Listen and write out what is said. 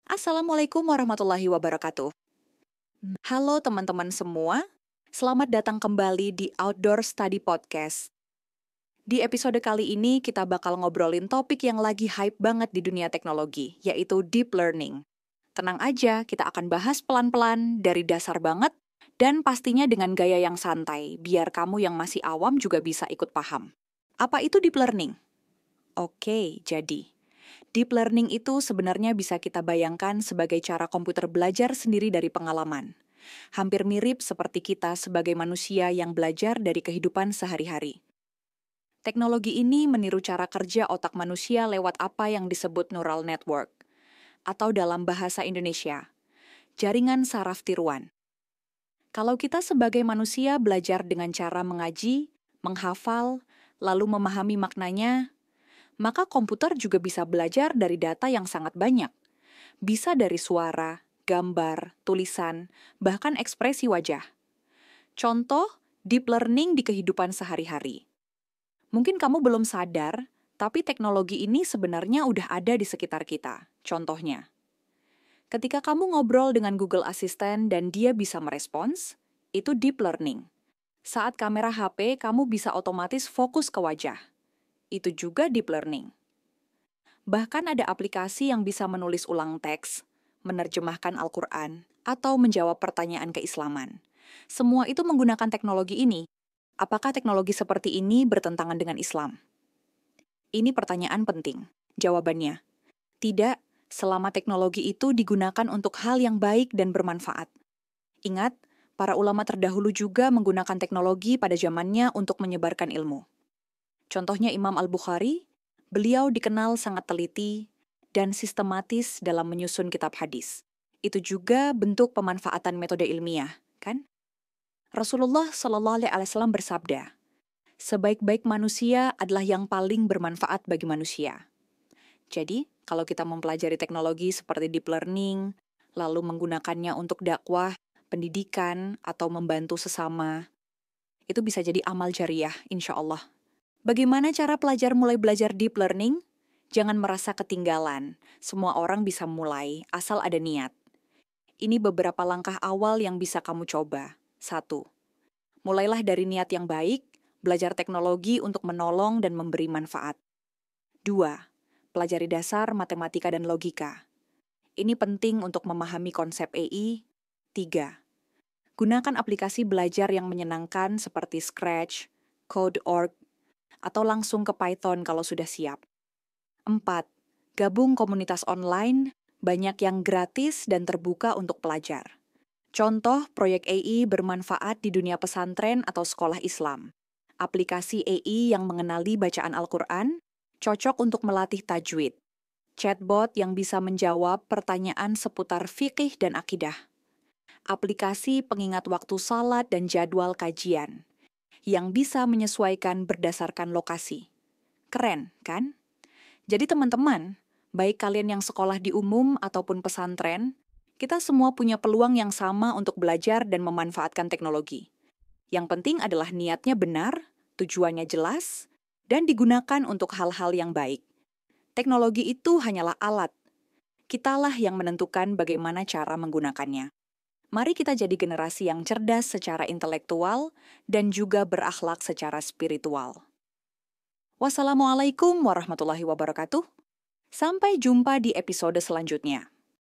Assalamualaikum warahmatullahi wabarakatuh. Halo teman-teman semua, selamat datang kembali di Outdoor Study Podcast. Di episode kali ini kita bakal ngobrolin topik yang lagi hype banget di dunia teknologi, yaitu deep learning. Tenang aja, kita akan bahas pelan-pelan dari dasar banget, dan pastinya dengan gaya yang santai, biar kamu yang masih awam juga bisa ikut paham. Apa itu deep learning? Oke, jadi deep learning itu sebenarnya bisa kita bayangkan sebagai cara komputer belajar sendiri dari pengalaman. Hampir mirip seperti kita sebagai manusia yang belajar dari kehidupan sehari-hari. Teknologi ini meniru cara kerja otak manusia lewat apa yang disebut neural network, atau dalam bahasa Indonesia, jaringan saraf tiruan. Kalau kita sebagai manusia belajar dengan cara mengaji, menghafal, lalu memahami maknanya, maka komputer juga bisa belajar dari data yang sangat banyak. Bisa dari suara, gambar, tulisan, bahkan ekspresi wajah. Contoh, deep learning di kehidupan sehari-hari. Mungkin kamu belum sadar, tapi teknologi ini sebenarnya udah ada di sekitar kita. Contohnya, ketika kamu ngobrol dengan Google Assistant dan dia bisa merespons, itu deep learning. Saat kamera HP, kamu bisa otomatis fokus ke wajah. Itu juga deep learning. Bahkan ada aplikasi yang bisa menulis ulang teks, menerjemahkan Al-Quran, atau menjawab pertanyaan keislaman. Semua itu menggunakan teknologi ini. Apakah teknologi seperti ini bertentangan dengan Islam? Ini pertanyaan penting. Jawabannya, tidak, selama teknologi itu digunakan untuk hal yang baik dan bermanfaat. Ingat, para ulama terdahulu juga menggunakan teknologi pada zamannya untuk menyebarkan ilmu. Contohnya Imam Al-Bukhari, beliau dikenal sangat teliti dan sistematis dalam menyusun kitab hadis. Itu juga bentuk pemanfaatan metode ilmiah, kan? Rasulullah Shallallahu Alaihi Wasallam bersabda, sebaik-baik manusia adalah yang paling bermanfaat bagi manusia. Jadi, kalau kita mempelajari teknologi seperti deep learning, lalu menggunakannya untuk dakwah, pendidikan, atau membantu sesama, itu bisa jadi amal jariah, insya Allah. Bagaimana cara pelajar mulai belajar deep learning? Jangan merasa ketinggalan. Semua orang bisa mulai, asal ada niat. Ini beberapa langkah awal yang bisa kamu coba. 1. Mulailah dari niat yang baik, belajar teknologi untuk menolong dan memberi manfaat. 2. Pelajari dasar matematika dan logika. Ini penting untuk memahami konsep AI. 3. Gunakan aplikasi belajar yang menyenangkan seperti Scratch, Code.org, atau langsung ke Python kalau sudah siap. 4. Gabung komunitas online, banyak yang gratis dan terbuka untuk pelajar. Contoh proyek AI bermanfaat di dunia pesantren atau sekolah Islam. Aplikasi AI yang mengenali bacaan Al-Quran, cocok untuk melatih tajwid. Chatbot yang bisa menjawab pertanyaan seputar fikih dan akidah. Aplikasi pengingat waktu salat dan jadwal kajian, yang bisa menyesuaikan berdasarkan lokasi. Keren, kan? Jadi teman-teman, baik kalian yang sekolah di umum ataupun pesantren, kita semua punya peluang yang sama untuk belajar dan memanfaatkan teknologi. Yang penting adalah niatnya benar, tujuannya jelas, dan digunakan untuk hal-hal yang baik. Teknologi itu hanyalah alat. Kitalah yang menentukan bagaimana cara menggunakannya. Mari kita jadi generasi yang cerdas secara intelektual dan juga berakhlak secara spiritual. Wassalamualaikum warahmatullahi wabarakatuh. Sampai jumpa di episode selanjutnya.